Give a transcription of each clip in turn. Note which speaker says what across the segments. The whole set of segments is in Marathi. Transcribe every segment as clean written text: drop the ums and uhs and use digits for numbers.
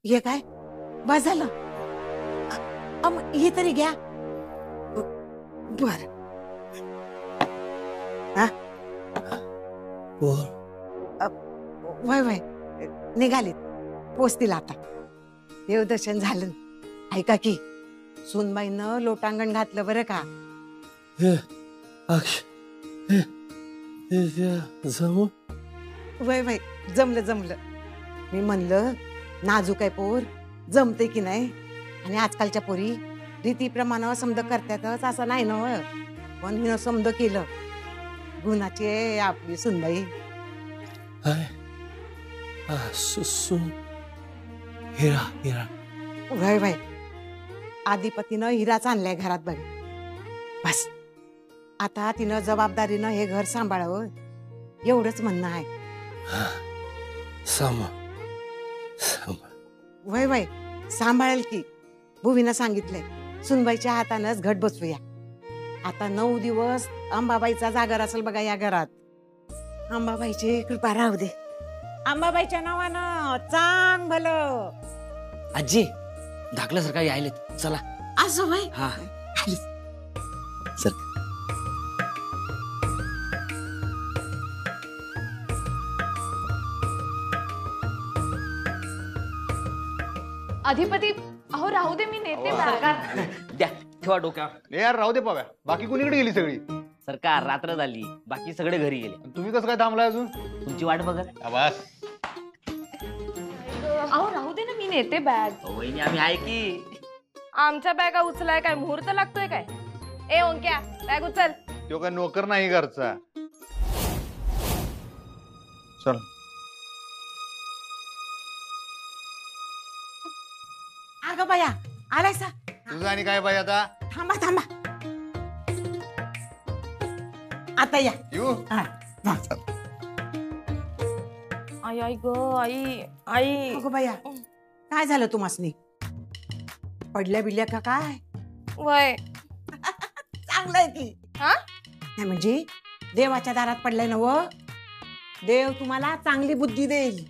Speaker 1: हे काय बस झालं. हे तरी घ्या. बर वय वय निघालीत पोचतील आता. देवदर्शन झालं. ऐका की सुनबाईनं लोटांगण घातलं बरं का. वय वय जमलं जमलं. मी म्हणलं नाजूक आहे पोर, जमते की नाही. आणि आजकालच्या पोरी रीतीप्रमाणे समज करतातच असं नाही ना. पण मी समज केलं. गुणाची आहे आपली सुनबाई.
Speaker 2: हिरा हिरा.
Speaker 1: वय वय आदिपतीनं हिराच आणलाय घरात बघ. बस आता तिनं जबाबदारीनं हे घर सांभाळावं एवढंच म्हणणं आहे. वय वय सांभाळेल की. भुवीनं सांगितलंय सुनबाईच्या हातानंच घट बसवूया. आता 9 दिवस अंबाबाईचा जागर असेल बघा या घरात. अंबाबाईची कृपा राहू दे. अंबाबाईच्या नावानं चांग भलं.
Speaker 2: आजी धाकल्यासारखा यायलेत चला.
Speaker 1: असं वय
Speaker 2: हा सर.
Speaker 3: अधिपती अहो राहू दे, मी नेते बॅग.
Speaker 2: द्या ठेवा डोक्यावर.
Speaker 4: यार राहू दे पाव्या. बाकी कुणीकडे गेली सगळी?
Speaker 2: सरकार रात्र झाली, बाकी सगळे घरी गेले.
Speaker 4: तुम्ही कसं काय थांबलाय अजून?
Speaker 2: तुमची वाट बघत.
Speaker 4: बस
Speaker 3: अहो राहू दे ना, मी नेते बॅग.
Speaker 2: वहिनी आम्ही आहे की.
Speaker 3: आमच्या बॅगा उचलाय काय मुहूर्त लागतोय काय? ए ओंक्या बॅग उचल.
Speaker 4: तो काय नोकर नाही घरचा. चल
Speaker 1: अगं बाया आलायसा.
Speaker 4: तुझं आणि काय पाहिजे आता?
Speaker 1: थांबा थांबा आता या.
Speaker 4: येऊ.
Speaker 3: आई आई ग आई आई.
Speaker 1: अगं बाया काय झालं तुम्हासनी? पडल्या बिडल्या का काय?
Speaker 3: वय
Speaker 1: चांगलंय की.
Speaker 3: हा
Speaker 1: नाही म्हणजे देवाच्या दारात पडलाय ना व. देव तुम्हाला चांगली बुद्धी देईल.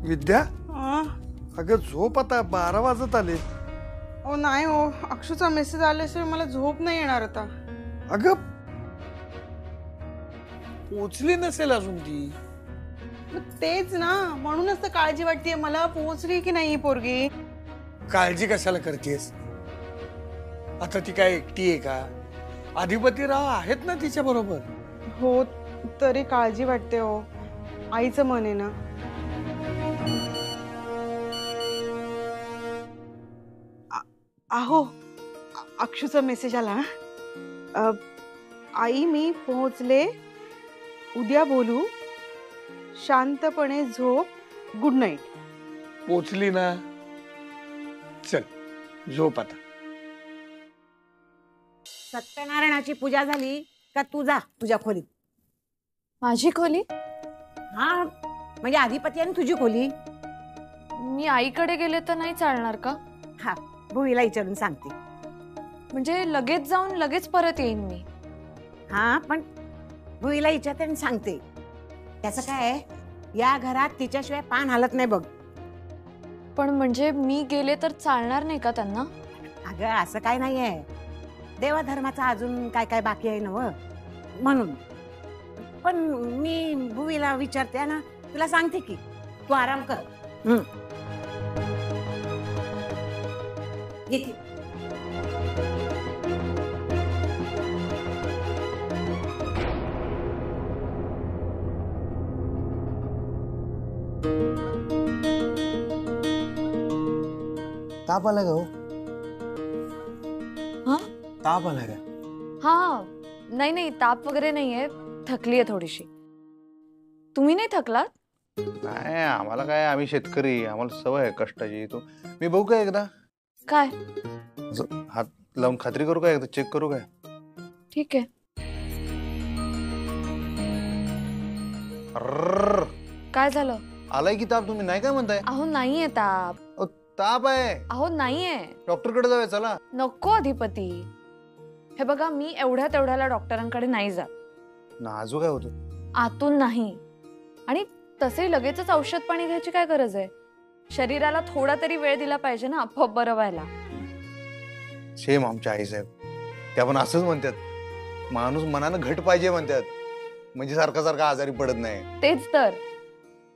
Speaker 5: विद्या अगं झोप आता 12 वाजत आले.
Speaker 6: ओ नाही हो, अक्षूचा मेसेज आल्याशिवाय मला झोप नाही येणार आता.
Speaker 5: अगं पोचली नसेल अजून ती.
Speaker 6: तेच ना, म्हणूनच तर काळजी वाटतेय मला. पोहोचली की नाही पोरगी.
Speaker 5: काळजी कशाला करतेस? आता ती काय एकटी आहे का? अधिपतीराव आहेत ना तिच्या बरोबर.
Speaker 6: हो तरी काळजी वाटते हो. आईचं मन आहे ना. अहो अक्षूचा मेसेज आला. आई मी पोहोचले, उद्या बोलू, शांतपणे झोप, गुड नाईट.
Speaker 5: पोचली ना, चल झोप आता.
Speaker 1: सत्यनारायणाची पूजा झाली का तू जा तुझ्या खोलीत.
Speaker 3: माझी खोली?
Speaker 1: हा म्हणजे अधिपती आणि तुझी खोली.
Speaker 3: मी आईकडे गेले तर नाही चालणार का?
Speaker 1: हा भुईला विचारून सांगते.
Speaker 3: म्हणजे लगेच जाऊन लगेच परत येईन मी.
Speaker 1: हा पण भुईला विचारते आणि सांगते. त्याचं काय या घरात तिच्याशिवाय पान हालत नाही बघ.
Speaker 3: पण म्हणजे मी गेले तर चालणार नाही का त्यांना?
Speaker 1: अगं असं काय नाहीये. देवाधर्माचा अजून काय काय बाकी आहे ना व, म्हणून. पण मी भुईला विचारते ना, तुला सांगते की तू आराम कर. येते.
Speaker 5: ताप आला का हो?
Speaker 3: हा
Speaker 5: ताप आला का?
Speaker 3: हा नाही नाही ताप वगैरे नाहीये, थकली आहे थोडीशी. तुम्ही नाही थकलात?
Speaker 4: नाही आम्हाला काय, आम्ही शेतकरी, आम्हाला सवय आहे कष्टाची. तू मी बघू का एकदा?
Speaker 3: काय?
Speaker 4: असं हात लावून खात्री करू काय, एकदा चेक करू काय?
Speaker 3: ठीक आहे.
Speaker 4: अर्र,
Speaker 3: काय झालं?
Speaker 4: आलाय की ताप? तुम्ही नाही काय म्हणताय?
Speaker 3: अहो नाहीये ताप.
Speaker 4: अहो, ताप आहे.
Speaker 3: अहो नाहीये.
Speaker 4: डॉक्टरकडे जाऊया चला.
Speaker 3: नको अधिपती. हे बघा, मी एवढ्या तेवढ्याला डॉक्टरांकडे नाही जात.
Speaker 4: नाजूक काय होतं?
Speaker 3: आतून नाही. आणि तसे लगेचच औषध पाणी घ्यायची काय गरज आहे? शरीराला थोडा तरी वेळ दिला पाहिजे ना आपोआप बरं व्हायला.
Speaker 4: सेम आमच्या आईसाहेब, त्या पण असंच म्हणतात, माणूस मनानं घट पाहिजे म्हणतात, म्हणजे सारखा सारखा आजारी पडत नाही.
Speaker 3: तेच तर.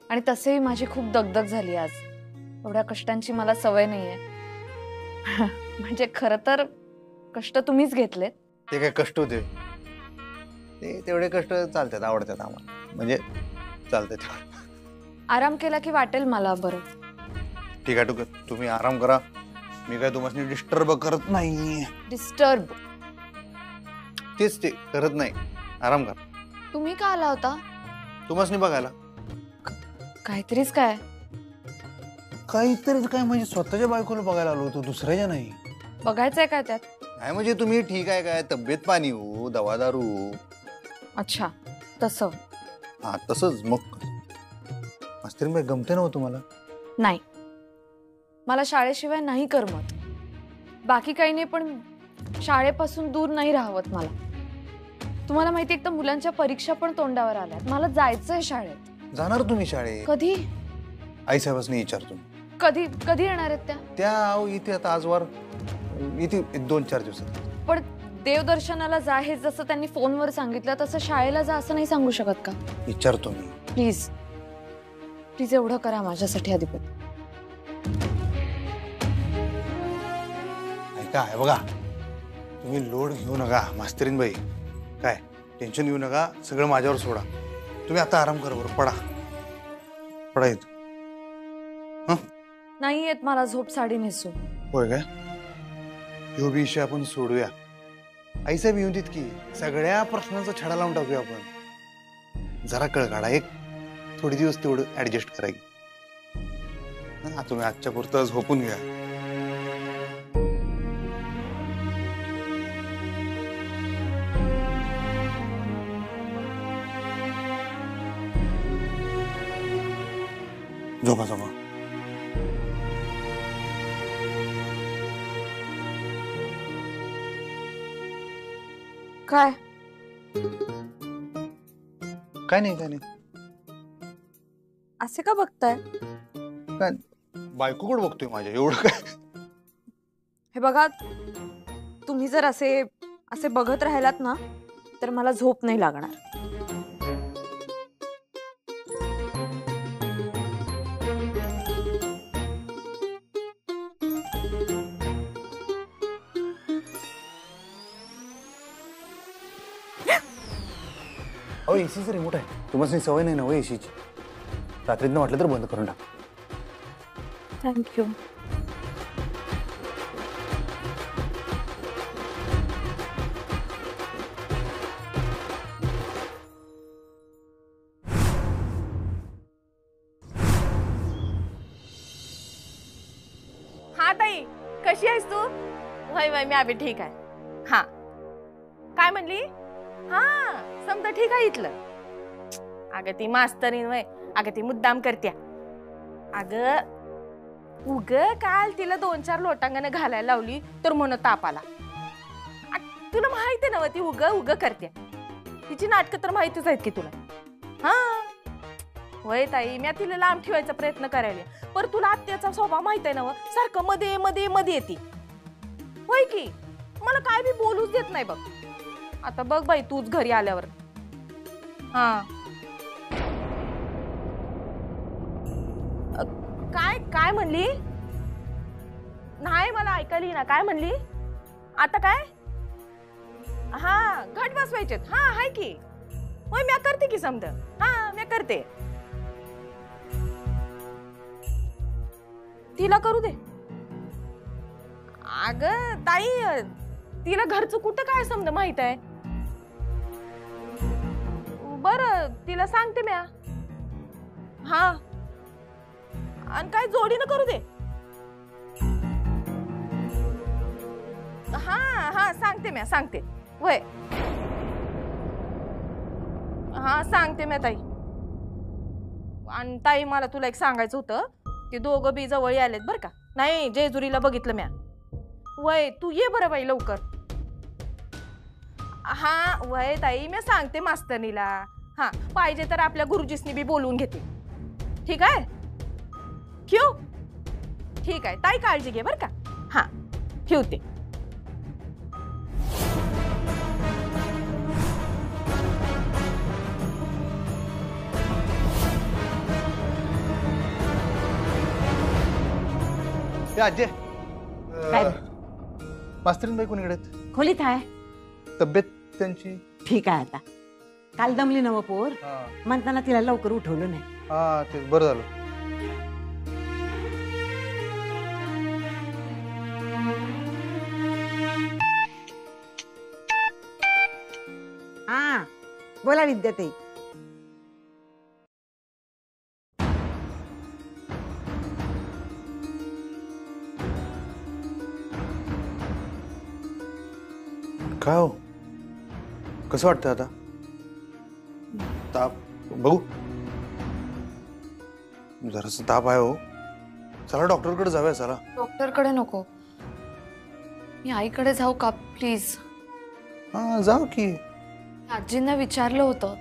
Speaker 3: आणि तसेही माझी खूप दगदग झाली आज. एवढ्या कष्टांची मला सवय नाहीये. म्हणजे खरं तर कष्ट तुम्हीच घेतलेत.
Speaker 4: ते काय कष्ट होते? ते तेवढे कष्ट चालतात, आवडतात आम्हाला, म्हणजे चालतात.
Speaker 3: आराम केला की वाटेल मला बरं.
Speaker 4: ठीक आहे, ठीक आहे, तुम्ही आराम करा. मी काय तुम्हाला डिस्टर्ब करत नाही.
Speaker 3: डिस्टर्ब?
Speaker 4: तेच ते करत नाही. आराम करा.
Speaker 3: तुम्ही का आला होता?
Speaker 4: तुम्हाला बघायला.
Speaker 3: काहीतरीच काय?
Speaker 4: काहीतरी काय म्हणजे स्वतःच्या बायकोला बघायला आलो होतो, दुसऱ्याच्या नाही.
Speaker 3: बघायचंय काय त्यात?
Speaker 4: नाही म्हणजे तुम्ही ठीक आहे काय, तब्येत पाणी हो, दवा दारू.
Speaker 3: अच्छा, तसं.
Speaker 4: हा तसंच. मग मास्तरीबाई गमते ना हो तुम्हाला?
Speaker 3: नाही, मला शाळेशिवाय नाही करमत. बाकी काही नाही, पण शाळेपासून दूर नाही राहवत मला. तुम्हाला माहिती, एक तर मुलांच्या परीक्षा पण तोंडावर आल्यात. मला जायचंय शाळेत.
Speaker 4: जाणार तुम्ही शाळेत?
Speaker 3: कधी?
Speaker 4: आईसाहेबांनी विचारतो.
Speaker 3: कधी कधी येणार आहेत त्या?
Speaker 4: त्या इथे आता आजवार इथे 2-4 दिवसात.
Speaker 3: पण देवदर्शनाला जा हे जसं त्यांनी फोनवर सांगितलं तसं शाळेला जा असं नाही सांगू शकत का?
Speaker 4: विचारतो मी.
Speaker 3: प्लीज प्लीज एवढं करा माझ्यासाठी अधिपती.
Speaker 4: ऐका, आहे बघा, तुम्ही लोड घेऊ नका मास्तरीनबाई. काय टेन्शन घेऊ नका, सगळं माझ्यावर सोडा. तुम्ही आता आराम करा, बरं पडा पडा येत.
Speaker 3: नाही येत मला झोप साडी नेसून.
Speaker 4: होय काय? ह्यो विषय आपण सोडूया. आईसाहेब येऊन देत की सगळ्या प्रश्नांचा छडा लावून टाकूया आपण. जरा कळ काढा, एक थोडे दिवस तेवढं ऍडजस्ट करायची. तुम्ही आजच्या पुरतं झोपून घ्या. झोपा झोपा.
Speaker 3: काय?
Speaker 4: काय नाही, काय नाही.
Speaker 3: असे का बघताय?
Speaker 4: काय बायकोकडे बघतोय माझ्या, एवढं काय?
Speaker 3: हे बघा, तुम्ही जर असे असे बघत राहिलात ना तर मला झोप नाही लागणार.
Speaker 4: अहो एसीचं रिमोट आहे, तुम्हाला सवय नाही ना हो एसीची. रात्रीतनं वाटलं तर बंद करून टाक.
Speaker 3: थँक्यू.
Speaker 7: हा ताई, कशी आहेस तू? वय वय मी अभि ठीक आहे. हा काय म्हणली? हा समजा ठीक आहे इथलं. अगं ती मास्तरीन वय, अगं ती मुद्दाम करत्या. अगं उग काल तिला 2-4 लोटांगण घालायला लावली तर म्हणत ताप आला. तुला माहिती आहे ना ती उग उग करत्या. तिची नाटकं तर माहितीच आहेत की तुला. हा होय ताई, मी तिला लांब ठेवायचा प्रयत्न करायला, पर तुला आत्याचा स्वभाव माहित आहे ना, सारखं मध्ये मध्ये मध्ये येते. होय की मला काय बी बोलूच देत नाही बघ. आता बघ बाई तूच घरी आल्यावर. हा काय काय म्हणली? नाही मला ऐकायला ना. काय म्हणली आता? काय? हा घट बसवायचेत. हा हाय की. होय मी करते की समज. हा मी करते. तिला करू दे. अगं ताई, तिला घरचं कुठं काय समज माहित आहे. बरं तिला सांगते म्या. हा आणि काय जोडीनं करू दे. मी सांगते वय. हा सांगते मी ताई. आणि ताई मला तुला एक सांगायचं होतं की दोघं बी जवळ आलेत बरं का. नाही जेजुरीला बघितलं म्या. वय तू ये बरं बाई लवकर. हा वय ताई मी सांगते मास्तरनीला. हा पाहिजे तर आपल्या गुरुजीसनी बी बोलवून घेते. ठीक आहे ठेव. ठीक आहे ताई काळजी घे बरं का. हा ठेवते.
Speaker 4: आजे
Speaker 1: काय?
Speaker 4: मास्तरीनबाई कोणीकडे आहेत?
Speaker 1: खोलीत आहे.
Speaker 4: तब्येत त्यांची
Speaker 1: ठीक आहे आता. काल दमली नव पोर म्हणताना तिला लवकर उठवलं नाही.
Speaker 4: हा ते बरं झालं.
Speaker 1: हा बोला विद्याताई.
Speaker 4: काय हो कसं वाटतं आता? ताप बघू जरासं ताप आहे हो. चला डॉक्टरकडे जाऊया. चला.
Speaker 3: डॉक्टरकडे नको, मी आईकडे जाऊ का प्लीज?
Speaker 4: हा जाऊ की.
Speaker 3: आजींना विचारलं होतं,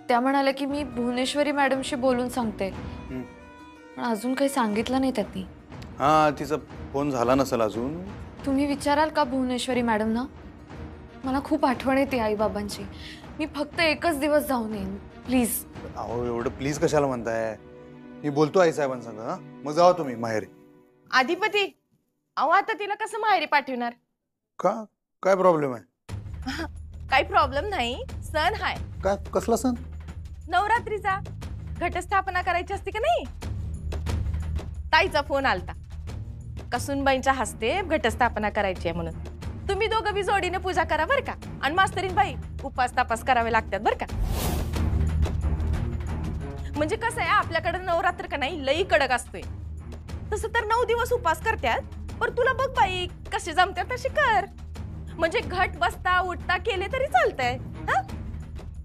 Speaker 3: त्या म्हणाल्या की मी भुवनेश्वरी मॅडमशी बोलून सांगते. पण अजून काही सांगितलं नाही त्यांनी.
Speaker 4: हा तिचा फोन झाला नसेल अजून.
Speaker 3: तुम्ही विचाराल का भुवनेश्वरी मॅडमना? मला खूप आठवण येते आई बाबांची. मी फक्त एकच दिवस जाऊन येईन प्लीज.
Speaker 4: अहो एवढं प्लीज कशाला म्हणताय? मी बोलतो आई साहेबांसंग. हा मग जावा तुम्ही माहेरी.
Speaker 7: अधिपती अहो आता तिला कसं माहेरी पाठवणार?
Speaker 4: का काय प्रॉब्लेम आहे?
Speaker 7: काही प्रॉब्लेम नाही. सण हाय.
Speaker 4: काय कसला सण?
Speaker 7: नवरात्रीचा. घटस्थापना करायची असते का नाही? ताईचा फोन आलता कसुनबाईंच्या हस्ते घटस्थापना करायची आहे म्हणून. तुम्ही दोघं बी जोडीने पूजा करा बरं का. आणि मास्तरीन बाई उपास तापास करावे लागतात बरं का. म्हणजे कसं आहे आपल्याकडे नवरात्र का नाही लई कडक असतोय. तसं तर 9 दिवस उपास करतात. पण तुला बघ बाई कसे जमतात तशी कर. म्हणजे घट बसता उठता केले तरी चालतंय. हा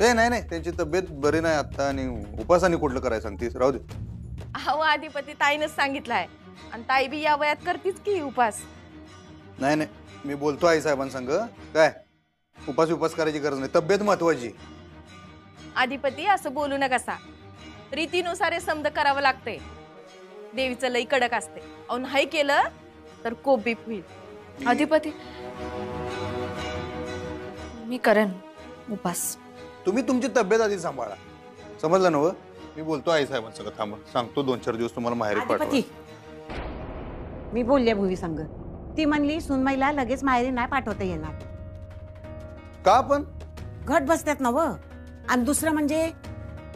Speaker 4: ए नाही नाही त्यांची तब्येत बरी नाही आता आणि उपासाने कुठलं करायला सांगतीस? राहू दे.
Speaker 7: अहो अधिपती ताईनच सांगितलंय आणि ताई बी या वयात करतीच की उपास.
Speaker 4: नाही नाही मी बोलतो आई साहेबांसंग. काय उपास करायची गरज नाही. तब्येत महत्वाची.
Speaker 7: अधिपती असं बोलू नका. रीतीनुसार हे समज करावं लागतंय. देवीचं लई कडक असते. अहो नाही केलं तर कोप बीप होईल.
Speaker 3: अधिपती मी करेन उपास.
Speaker 4: तुम्ही तुमची तब्येत आधी सांभाळा. समजलं ना? मी बोलतो आई साहेबांसंग. थांबा सांगतो 2-4 दिवस तुम्हाला माहेरी पाठवा.
Speaker 1: अधिपती मी बोलले भुवी संग. ती म्हणली सुनबाईला लगेच माहेरी नाही पाठवता येणार.
Speaker 4: का पण?
Speaker 1: घट बसतात ना व. आणि दुसरं म्हणजे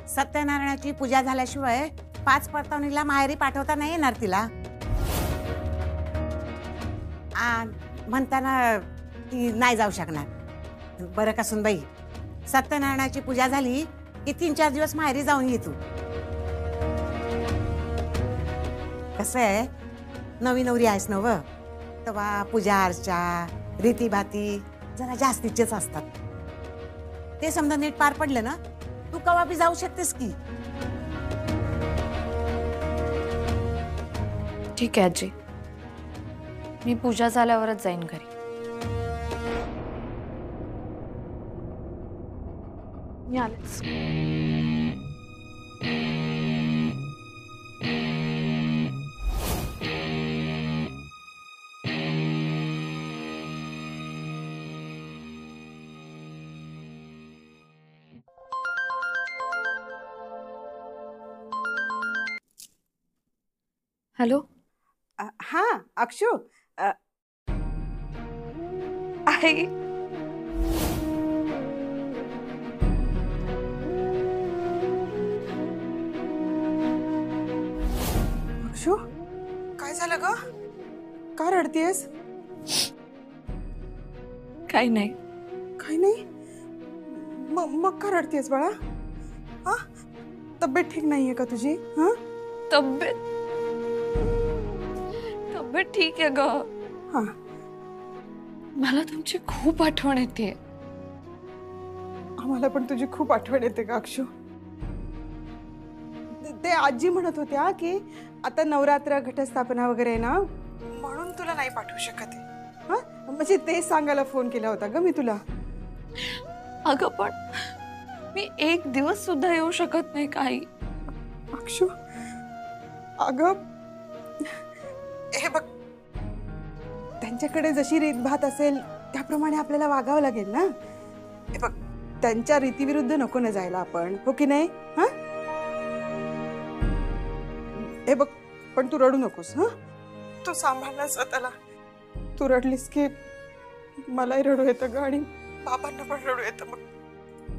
Speaker 1: सत्यनारायणाची पूजा झाल्याशिवाय 5 परतावणीला माहेरी पाठवता नाही येणार तिला. म्हणताना ती नाही जाऊ शकणार. बरं का सुनबाई, सत्यनारायणाची पूजा झाली की 3-4 दिवस माहेरी जाऊन येतो. कसं आहे नवी नवरी आहेस ना व, तेव्हा पूजा अर्चा रीतीभाती जरा जास्तीचेच असतात. ते समजा नीट पार पडलं ना तू कवा बी जाऊ शकतेस की.
Speaker 3: ठीक आहे आजी, मी पूजा झाल्यावरच जाईन घरी. मी आलेच. हॅलो.
Speaker 6: हा अक्षू.
Speaker 3: आई
Speaker 6: अक्षू काय झालं ग? का रडतेस?
Speaker 3: काही नाही.
Speaker 6: काही नाही? मग का रडतेस बाळा? हा तब्येत ठीक नाहीये का तुझी? हा
Speaker 3: तब्येत ठीक आहे ग.
Speaker 6: हा
Speaker 3: मला तुमची खूप आठवण येते.
Speaker 6: आम्हाला पण तुझी खूप आठवण येते का अक्षू? ते आजी म्हणत होत्या की आता नवरात्र घटस्थापना वगैरे आहे ना, म्हणून तुला नाही पाठवू शकत आहे. हा, म्हणजे ते सांगायला फोन केला होता ग मी तुला.
Speaker 3: अगं पण मी एक दिवस सुद्धा येऊ शकत नाही काही.
Speaker 6: अक्षू अगं हे बघ, त्यांच्याकडे जशी रीतभात असेल त्याप्रमाणे आपल्याला वागावं लागेल ना. हे बघ, त्यांच्या रीतीविरुद्ध नको ना जायला आपण, हो की नाही? हा, हे बघ, पण तू रडू नकोस. हा, तू सांभाळणार स्वतःला. तू रडलीस की मलाही रडू येतं ग, आणि बाबांना पण रडू येतं. मग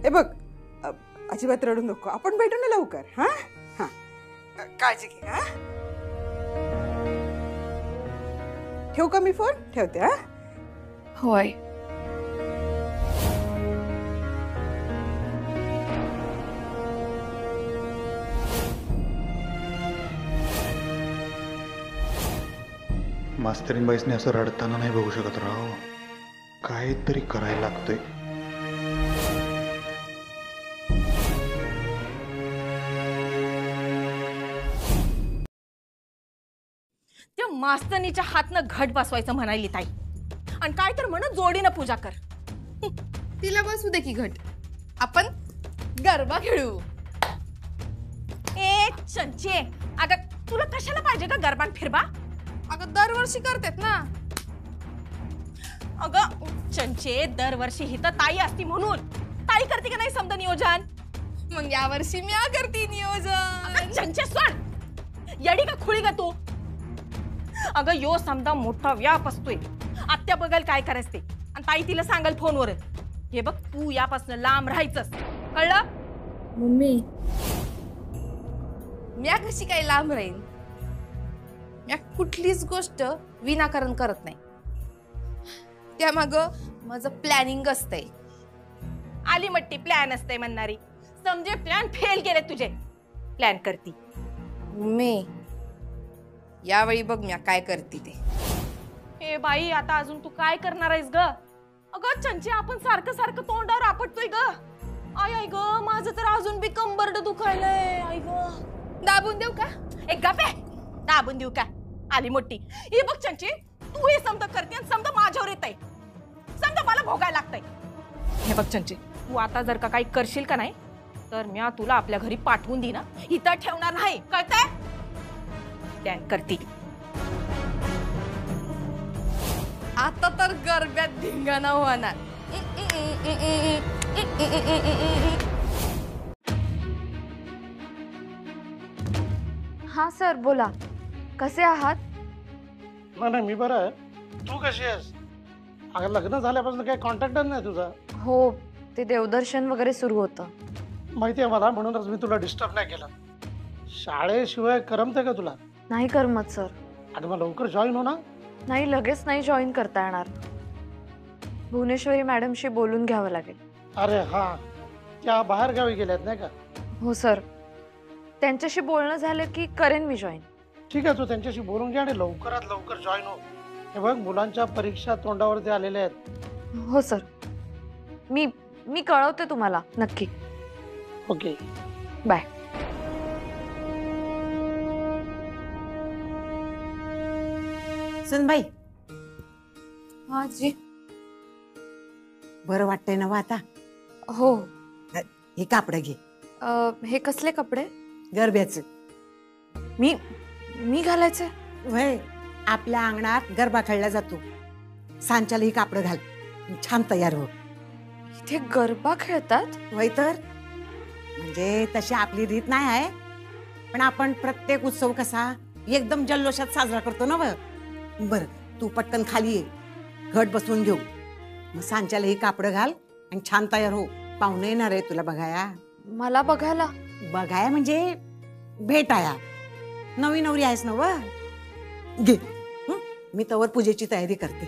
Speaker 6: हे बघ, अजिबात रडू नको. आपण भेटू ना लवकर. हा हा, काळजी घे. हा, ठेवू का मी फोन? ठेवते. हा,
Speaker 3: होय.
Speaker 4: मास्तरीनबाईसने असं रडताना नाही बघू शकत राव. काहीतरी करायला लागतंय.
Speaker 7: त्या मास्तनीच्या हातनं घट बसवायचं म्हणाली ताई, आणि काय तर म्हणून जोडीनं पूजा कर.
Speaker 3: तिला बसू दे की घट, आपण गरबा खेळू.
Speaker 7: ए चंचे, अगं तुला कशाला पाहिजे का गरबान फिरबा?
Speaker 3: अगं दरवर्षी करतेत ना.
Speaker 7: अगं चंचे, दरवर्षी ही तर ताई असती म्हणून. ताई करते का नाही समजा नियोजन?
Speaker 3: मग यावर्षी मी करते नियोजन.
Speaker 7: अगं चंचे सोड, येडी का खुळी का तू? अगं यो समजा मोठा व्याप असतोय. आत्या बघाल काय करायचं ते, आणि ताई तिला सांगाल फोनवर. हे बघ, तू यापासून लांब राहायचंस, कळलं?
Speaker 3: मम्मी, म्या कशी काय लांब राहील? म्या कुठलीच गोष्ट विनाकारण करत नाही. त्यामाग माझं प्लॅनिंग असतंय.
Speaker 7: आली मट्टी प्लॅन असते म्हणणारी. समजे प्लॅन फेल केले तुझे. प्लॅन करती.
Speaker 3: मम्मी, यावेळी बघ म्या काय करते ते.
Speaker 7: हे बाई, आता अजून तू काय करणार आहेस ग? अगं चंचे, आपण सारखं सारखं तोंडावर आपटतोय ग. आय आय ग, माझं तर अजून बी कंबरड दुखायलंय. आय ग,
Speaker 3: दाबून देऊ का?
Speaker 7: एक गप्पे, दाबून देऊ का? आली मोठी. हे बघ चंचे, तू हे समजा करते आणि समजा माझ्यावर येत आहे. समजा मला भोगायला लागतंय. हे बघ चंचे, तू आता जर का काही करशील का नाही, तर म्या तुला आपल्या घरी पाठवून दे ना, इथं ठेवणार नाही, कळतंय? प्लॅन करती.
Speaker 3: आता तर गरब्यात धिंगाणा होणार. हा सर, बोला. कसे आहात?
Speaker 8: नाही, मी बरं आहे. तू कशी आहेस? अगं लग्न झाल्यापासून काही कॉन्टॅक्टच नाही तुझा.
Speaker 3: हो, ते देवदर्शन वगैरे सुरू होतं.
Speaker 8: माहिती आहे मला, म्हणूनच मी तुला डिस्टर्ब नाही केलं. शाळेशिवाय करमते का तुला?
Speaker 3: नाही करमत सर.
Speaker 8: आणि मग लवकर जॉईन हो ना.
Speaker 3: नाही, लगेच नाही जॉईन करता येणार. भुवनेश्वरी मॅडमशी बोलून घ्यावं लागेल.
Speaker 8: अरे हा, त्या बाहेर गावी गेल्यात नाही का?
Speaker 3: हो सर, त्यांच्याशी बोलणं झालं की करेन मी जॉईन.
Speaker 8: ठीक आहे, तू त्यांच्याशी बोलून घे आणि लवकरात लवकर जॉईन हो. हे बघ, मुलांच्या परीक्षा तोंडावरती आलेल्या आहेत.
Speaker 3: हो सर, मी कळवते तुम्हाला नक्की.
Speaker 8: Okay,
Speaker 3: bye.
Speaker 1: सुनबाई,
Speaker 3: हा जी.
Speaker 1: बरं वाटतंय ना आता?
Speaker 3: हो.
Speaker 1: हे कापड घे.
Speaker 3: हे कसले कपडे?
Speaker 1: गरब्याचे.
Speaker 3: मी घालायचे?
Speaker 1: वय, आपल्या अंगणात गरबा खेळला जातो. सांच्याला ही कापड घाल, छान तयार हो.
Speaker 3: इथे गरबा खेळतात?
Speaker 1: वय तर, म्हणजे तशी आपली रीत नाही आहे, पण आपण प्रत्येक उत्सव कसा एकदम जल्लोषात साजरा करतो ना. बर, तू पटकन खाली ये, घट बसवून घेऊ. मग सांच्याला ही कापड घाल आणि छान तयार हो. पाहुणे येणार आहे तुला बघाया.
Speaker 3: मला बघायला?
Speaker 1: बघाया म्हणजे भेटाया. नवी नवरी आहेस ना व. घे, मी तवर पूजेची तयारी करते.